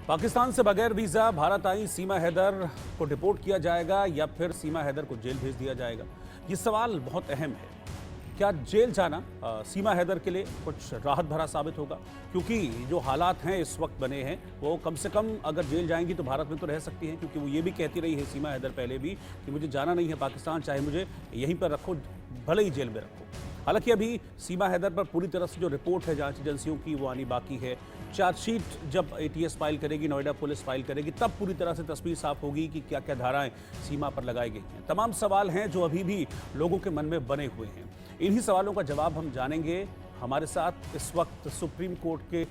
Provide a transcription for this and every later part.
पाकिस्तान से बगैर वीजा भारत आई सीमा हैदर को डिपोर्ट किया जाएगा या फिर सीमा हैदर को जेल भेज दिया जाएगा? ये सवाल बहुत अहम है। क्या जेल जाना सीमा हैदर के लिए कुछ राहत भरा साबित होगा? क्योंकि जो हालात हैं इस वक्त बने हैं वो कम से कम अगर जेल जाएंगी तो भारत में तो रह सकती हैं, क्योंकि वो ये भी कहती रही है सीमा हैदर पहले भी कि मुझे जाना नहीं है पाकिस्तान, चाहे मुझे यहीं पर रखो, भले ही जेल में रखो। हालांकि अभी सीमा हैदर पर पूरी तरह से जो रिपोर्ट है जांच एजेंसियों की वो आनी बाकी है। चार्जशीट जब एटीएस फाइल करेगी, नोएडा पुलिस फाइल करेगी, तब पूरी तरह से तस्वीर साफ होगी कि क्या क्या धाराएं सीमा पर लगाई गई हैं। तमाम सवाल हैं जो अभी भी लोगों के मन में बने हुए हैं। इन्हीं सवालों का जवाब हम जानेंगे। हमारे साथ इस वक्त सुप्रीम कोर्ट के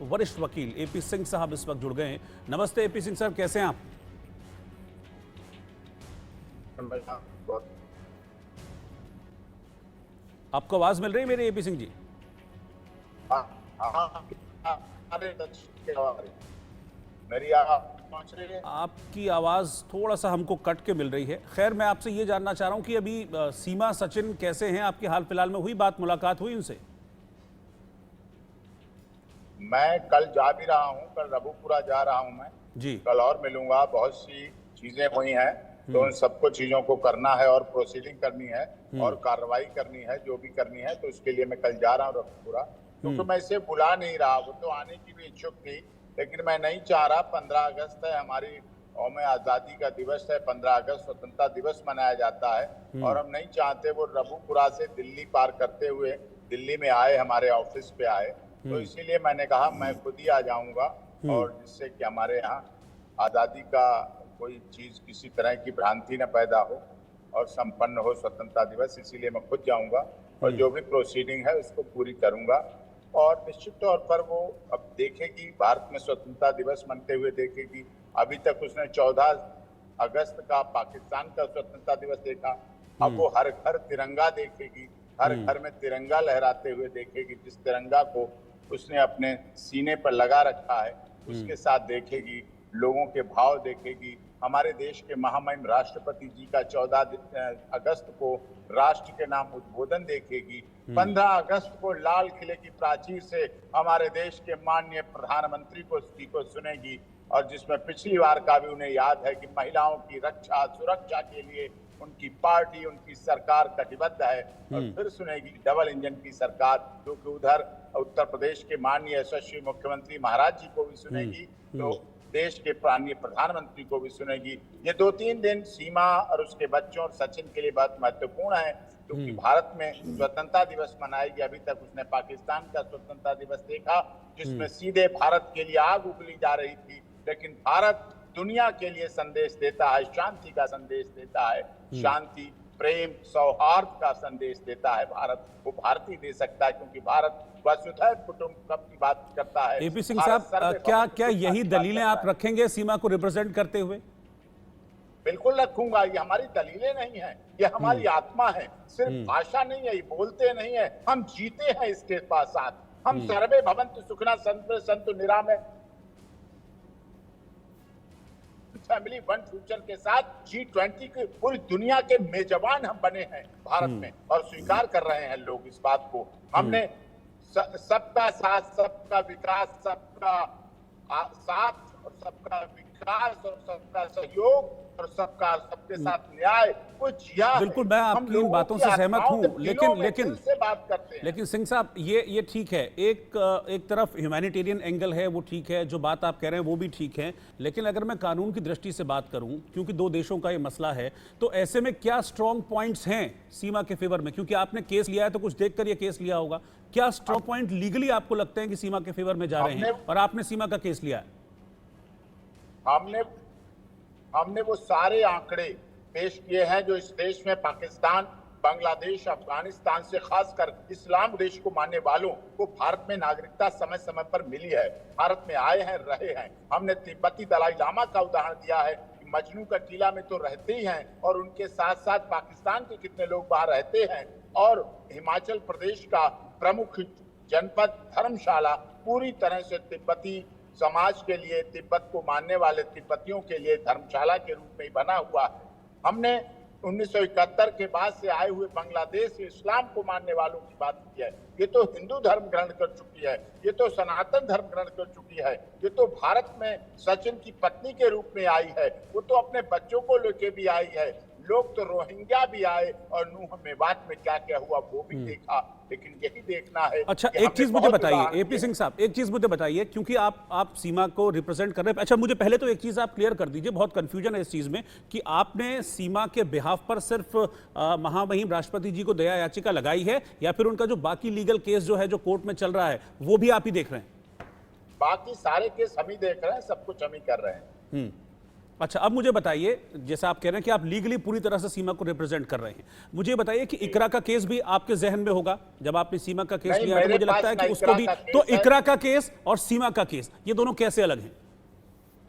वरिष्ठ वकील एपी सिंह साहब इस वक्त जुड़ गए हैं। नमस्ते एपी सिंह साहब, कैसे हैं आप? आपको आवाज मिल रही है मेरी एपी सिंह जी? मेरी आवाज पहुंच रही है? आपकी आवाज थोड़ा सा हमको कट के मिल रही है। खैर, मैं आपसे ये जानना चाह रहा हूं कि अभी सीमा सचिन कैसे हैं? आपकी हाल फिलहाल में हुई बात, मुलाकात हुई उनसे? मैं कल जा भी रहा हूं, कल रबूपुरा जा रहा हूं मैं जी। कल और मिलूंगा। बहुत सी चीजें हुई हैं तो उन सबको चीजों को करना है और प्रोसीडिंग करनी है और कार्रवाई करनी है, जो भी करनी है, तो उसके लिए मैं कल जा रहा हूँ रबूपुरा। क्योंकि मैं इसे बुला नहीं रहा, वो तो आने की भी इच्छुक थी, लेकिन मैं नहीं चाह रहा। 15 अगस्त है, हमारी कौम आज़ादी का दिवस है। 15 अगस्त स्वतंत्रता दिवस मनाया जाता है और हम नहीं चाहते वो रबूपुरा से दिल्ली पार करते हुए दिल्ली में आए, हमारे ऑफिस पे आए। तो इसीलिए मैंने कहा मैं खुद ही आ जाऊंगा, और जिससे कि हमारे यहाँ आज़ादी का कोई चीज किसी तरह की भ्रांति न पैदा हो और संपन्न हो स्वतंत्रता दिवस। इसीलिए मैं खुद जाऊंगा और जो भी प्रोसीडिंग है उसको पूरी करूंगा। और निश्चित तौर पर वो अब देखेगी, भारत में स्वतंत्रता दिवस मनते हुए देखेगी। अभी तक उसने 14 अगस्त का पाकिस्तान का स्वतंत्रता दिवस देखा, अब वो हर घर तिरंगा देखेगी, हर घर में तिरंगा लहराते हुए देखेगी। जिस तिरंगा को उसने अपने सीने पर लगा रखा है उसके साथ देखेगी, लोगों के भाव देखेगी। हमारे देश के महामहिम राष्ट्रपति जी का 14 अगस्त को राष्ट्र के नाम उद्बोधन देखेगी। 15 अगस्त को लाल किले की प्राचीर से हमारे देश के माननीय प्रधानमंत्री को सुनेगी, और जिसमें पिछली बार का भी उन्हें याद है कि महिलाओं की रक्षा सुरक्षा के लिए उनकी पार्टी, उनकी सरकार कटिबद्ध है। और फिर सुनेगी डबल इंजन की सरकार, जो कि उधर उत्तर प्रदेश के माननीय यशस्वी मुख्यमंत्री महाराज जी को भी सुनेगी, तो देश के माननीय प्रधानमंत्री को भी सुनेगी। ये 2-3 दिन सीमा और उसके बच्चों और सचिन के लिए बहुत महत्वपूर्ण है, क्योंकि भारत में स्वतंत्रता दिवस मनाएगी। अभी तक उसने पाकिस्तान का स्वतंत्रता दिवस देखा जिसमें सीधे भारत के लिए आग उगली जा रही थी, लेकिन भारत दुनिया के लिए संदेश देता है, शांति का संदेश देता है, शांति, प्रेम, सौहार्द का संदेश देता है। भारत वो भारत ही दे सकता है, क्योंकि भारत वसुधैव कुटुंबकम की बात करता है। एपी सिंह साहब, क्या यही दलीलें आप रखेंगे सीमा को रिप्रेजेंट करते हुए? बिल्कुल रखूंगा। ये हमारी दलीलें नहीं है, ये हमारी आत्मा है। सिर्फ भाषा नहीं है, ये बोलते नहीं है, हम जीते हैं इसके साथ। हम सर्वे भवन्तु सुखिनः सन्तु निरामय फैमिली वन फ्यूचर के साथ G20 की पूरी दुनिया के मेजबान हम बने हैं भारत में, और स्वीकार कर रहे हैं लोग इस बात को। हमने सबका साथ, सबका विकास, सबका साथ और सबका विकास और सबका सहयोग और सबके साथ न्याय को जिया। बिल्कुल, मैं आपकी इन बातों से सहमत हूं, लेकिन सिंह साहब, ये ठीक है, एक तरफ ह्यूमैनिटेरियन एंगल है, वो ठीक है, जो बात आप कह रहे हैं वो भी ठीक है, लेकिन अगर मैं कानून की दृष्टि से बात करूं, क्योंकि 2 देशों का ये मसला है, तो ऐसे में क्या स्ट्रॉन्ग पॉइंट्स हैं सीमा के फेवर में? क्योंकि आपने केस लिया है तो कुछ देखकर ये केस लिया होगा। क्या स्ट्रॉन्ग पॉइंट लीगली आपको लगते हैं कि सीमा के फेवर में जा रहे हैं, और आपने सीमा का केस लिया है? हमने वो सारे आंकड़े पेश किए हैं जो इस देश में पाकिस्तान, बांग्लादेश, अफगानिस्तान से खासकर इस्लाम देश को मानने वालों को भारत में नागरिकता समय समय पर मिली है, भारत में आए हैं, रहे हैं। हमने तिब्बती दलाई लामा का उदाहरण दिया है कि मजनू का टीला में तो रहते ही हैं, और उनके साथ साथ पाकिस्तान के कितने लोग बाहर रहते हैं। और हिमाचल प्रदेश का प्रमुख जनपद धर्मशाला पूरी तरह से तिब्बती समाज के लिए, तिब्बत को मानने वाले तिब्बतियों के लिए धर्मशाला के रूप में बना हुआ है। हमने 1971 के बाद से आए हुए बांग्लादेश से इस्लाम को मानने वालों की बात की है। ये तो हिंदू धर्म ग्रहण कर चुकी है, ये तो सनातन धर्म ग्रहण कर चुकी है, ये तो भारत में सचिन की पत्नी के रूप में आई है, वो तो अपने बच्चों को लेके भी आई है। लोग तो रोहिंग्या भी आए और नूह मेवात में क्या क्या हुआ वो भी देखा, लेकिन यही देखना है। अच्छा, एक चीज मुझे बताइए एपी सिंह साहब, एक चीज मुझे बताइए, क्योंकि आप सीमा को रिप्रेजेंट कर रहे हैं। अच्छा, मुझे पहले तो एक चीज आप क्लियर कर दीजिए, बहुत कंफ्यूजन है इस चीज में कि आपने सीमा के बिहाफ पर सिर्फ महामहिम राष्ट्रपति जी को दया याचिका लगाई है या फिर उनका जो बाकी लीगल केस जो है जो कोर्ट में चल रहा है वो भी आप ही देख रहे हैं? बाकी सारे केस हम ही देख रहे हैं, सब कुछ हम ही कर रहे हैं। अच्छा, अब मुझे बताइए, जैसा आप कह रहे हैं कि आप लीगली पूरी तरह से सीमा को रिप्रेजेंट कर रहे हैं, मुझे बताइए कि इकरा का केस भी आपके जहन में होगा जब आपने सीमा का केस लिया, तो मुझे लगता है कि उसको भी, तो इकरा का केस और सीमा का केस ये दोनों कैसे अलग हैं?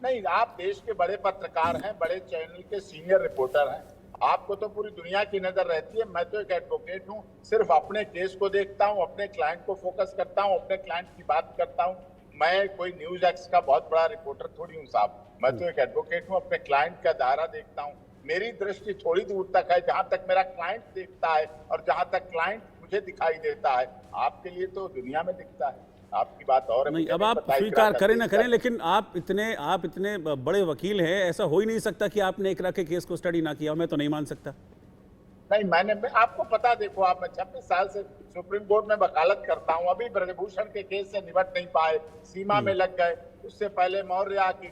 नहीं, आप देश के बड़े पत्रकार हैं, बड़े चैनल के सीनियर रिपोर्टर हैं, आपको तो पूरी दुनिया की नजर रहती है। मैं तो एक एडवोकेट हूं, सिर्फ अपने केस को देखता हूं, अपने क्लाइंट को फोकस करता हूं, अपने क्लाइंट की बात करता हूं। मैं कोई न्यूज एक्स का बहुत बड़ा रिपोर्टर थोड़ी हूं साहब, मैं तो एक एडवोकेट हूं, अपने क्लाइंट का दायरा देखता हूं। मेरी दृष्टि थोड़ी दूर तक है, जहां तक मेरा क्लाइंट देखता है और जहां तक क्लाइंट मुझे दिखाई देता है। आपके लिए तो दुनिया में दिखता है, आपकी बात और है। नहीं, अब आप स्वीकार करें ना करें, लेकिन आप इतने बड़े वकील हैं, ऐसा हो ही नहीं सकता कि आपने इकरा के केस को स्टडी ना किया। मैं तो नहीं मान सकता। नहीं, आपको पता, देखो आप, मैं 26 साल से सुप्रीम कोर्ट में वकालत करता हूं, अभी ब्रजभूषण के केस से निपट नहीं पाए, सीमा में लग गए, उससे पहले मौर्य आके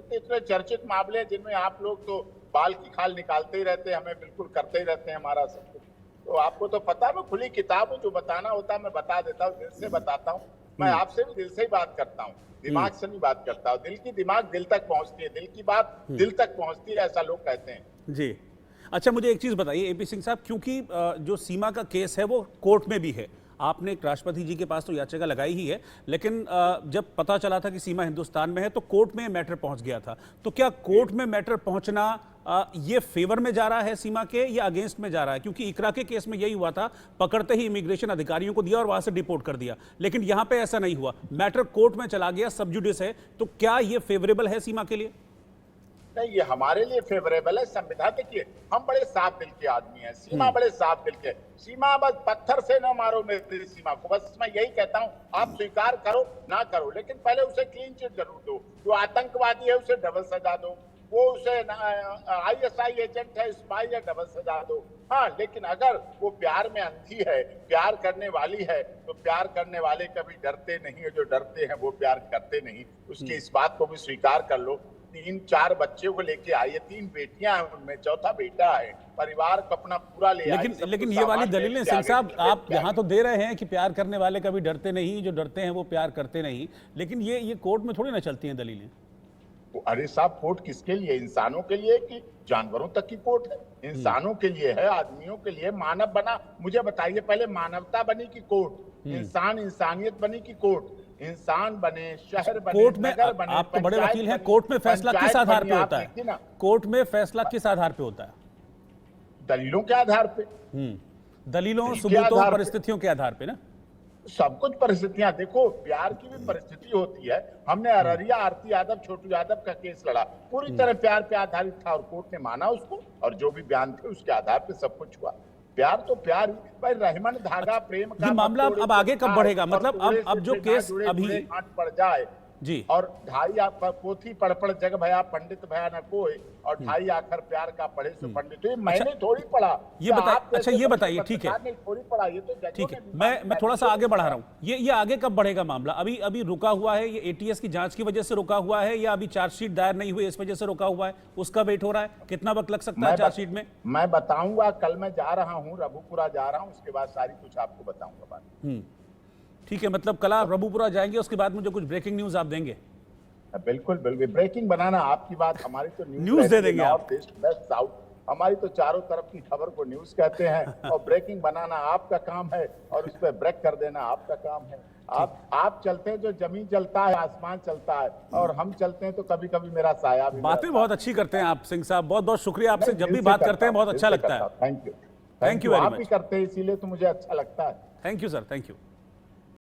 इतने चर्चित मामले जिनमें आप लोग तो बाल की खाल निकालते ही रहते हैं, हमें बिल्कुल करते ही रहते हैं हमारा सब कुछ। तो आपको तो पता, मैं खुली किताब हूँ, जो बताना होता है मैं बता देता हूँ, दिल से बताता हूँ। मैं आपसे भी दिल से ही बात करता हूँ, दिमाग से नहीं बात करता हूँ। दिल की दिमाग दिल तक पहुंचती है, दिल की बात दिल तक पहुंचती है, ऐसा लोग कहते हैं जी। अच्छा, मुझे एक चीज बताइए एपी सिंह साहब, क्योंकि जो सीमा का केस है वो कोर्ट में भी है, आपने राष्ट्रपति जी के पास तो याचिका लगाई ही है, लेकिन जब पता चला था कि सीमा हिंदुस्तान में है तो कोर्ट में मैटर पहुंच गया था। तो क्या कोर्ट में मैटर पहुंचना ये फेवर में जा रहा है सीमा के या अगेंस्ट में जा रहा है? क्योंकि इकरा के केस में यही हुआ था, पकड़ते ही इमिग्रेशन अधिकारियों को दिया और वहां से डिपोर्ट कर दिया, लेकिन यहां पे ऐसा नहीं हुआ, मैटर कोर्ट में चला गया, सब जुडिस है। तो क्या ये फेवरेबल है सीमा के लिए? नहीं, ये हमारे लिए फेवरेबल है। संविधान, देखिए हम बड़े साफ दिल के आदमी हैं, सीमा बड़े साफ दिल के, सीमा बस पत्थर से ना मारो मेरी सीमा को, बस मैं यही कहता हूँ। आप स्वीकार करो ना करो, लेकिन पहले उसे क्लीन चिट जरूर दो। जो आतंकवादी है उसे डबल सजा दो, वो उसे ISI एजेंट है, स्पाई है, डबल सजा दो। हाँ, लेकिन अगर वो प्यार में अंधी है, प्यार करने वाली है, तो प्यार करने वाले कभी डरते नहीं है, जो डरते हैं वो प्यार करते नहीं। उसकी इस बात को भी स्वीकार कर लो। 3-4 बच्चों को लेके आई है, 3 बेटियां हैं, उनमें चौथा बेटा है, परिवार को अपना पूरा ले आई। लेकिन ये वाली दलीलें सिंह साहब आप यहाँ तो दे रहे हैं कि प्यार करने वाले कभी डरते नहीं, जो डरते हैं वो प्यार करते नहीं, लेकिन ये कोर्ट में थोड़ी ना चलती हैं दलीलें। अरे साहब, कोर्ट किसके लिए? इंसानों के लिए कि जानवरों तक की कोर्ट है? इंसानों के लिए है, आदमियों के लिए। मानव बना, मुझे बताइए पहले, मानवता बनी की कोर्ट, इंसानियत बनी की कोर्ट? इंसान बने, शहर बने, कोर्ट में नगर बने, आप तो बड़े वकील हैं, कोर्ट में फैसला किस आधार पे होता है? कोर्ट में फैसला किस आधार पे होता है? दलीलों के आधार पे। दलीलों, सबूतों, परिस्थितियों के आधार पे ना? सब कुछ परिस्थितियां, देखो प्यार की भी परिस्थिति होती है। हमने अररिया आरती यादव, छोटू यादव का केस लड़ा, पूरी तरह प्यार पे आधारित था और कोर्ट ने माना उसको, और जो भी बयान थे उसके आधार पे सब कुछ हुआ। प्यार तो प्यार ही भाई, रहमन धागा प्रेम का। ये मामला अब आगे कब बढ़ेगा? मतलब अब जो केस अभी पड़ जाए जी, और ढाई पोथी पढ़ पढ़ जग भया पंडित भया न कोई, और ढाई आखर प्यार का पढ़े सो पंडित। तो ये मैंने थोड़ी पढ़ा, ये बताइए। अच्छा, ये बताइए, ठीक है, थोड़ी पढ़ा, ये तो ठीक है, मैं थोड़ा सा आगे बढ़ा रहा हूँ। ये आगे कब बढ़ेगा मामला? अभी रुका हुआ है, ये ATS की जांच की वजह से रुका हुआ है या अभी चार्जशीट दायर नहीं हुई इस वजह से रुका हुआ है? उसका वेट हो रहा है, कितना वक्त लग सकता है चार्जशीट में? मैं बताऊंगा, कल मैं जा रहा हूँ, रघुपुरा जा रहा हूँ, उसके बाद सारी कुछ आपको बताऊंगा बात। ठीक है, मतलब कल आप रघुपुरा जाएंगे, उसके बाद मुझे कुछ ब्रेकिंग न्यूज आप देंगे? बिल्कुल बिल्कुल, ब्रेकिंग बनाना आपकी बात, हमारी तो न्यूज दे देंगे आप। वेस्ट साउथ, हमारी तो चारों तरफ की खबर को न्यूज कहते हैं, और ब्रेकिंग बनाना आपका काम है, और उस पर ब्रेक कर देना आपका काम है। आप चलते हैं जो जमीन चलता है, आसमान चलता है, और हम चलते हैं तो कभी कभी मेरा साया भी। बातें बहुत अच्छी करते हैं आप सिंह साहब, बहुत बहुत शुक्रिया आपसे, जब भी बात करते हैं बहुत अच्छा लगता है। Thank you very much. आप भी करते हैं, इसीलिए तो मुझे अच्छा लगता है। Thank you sir, thank you.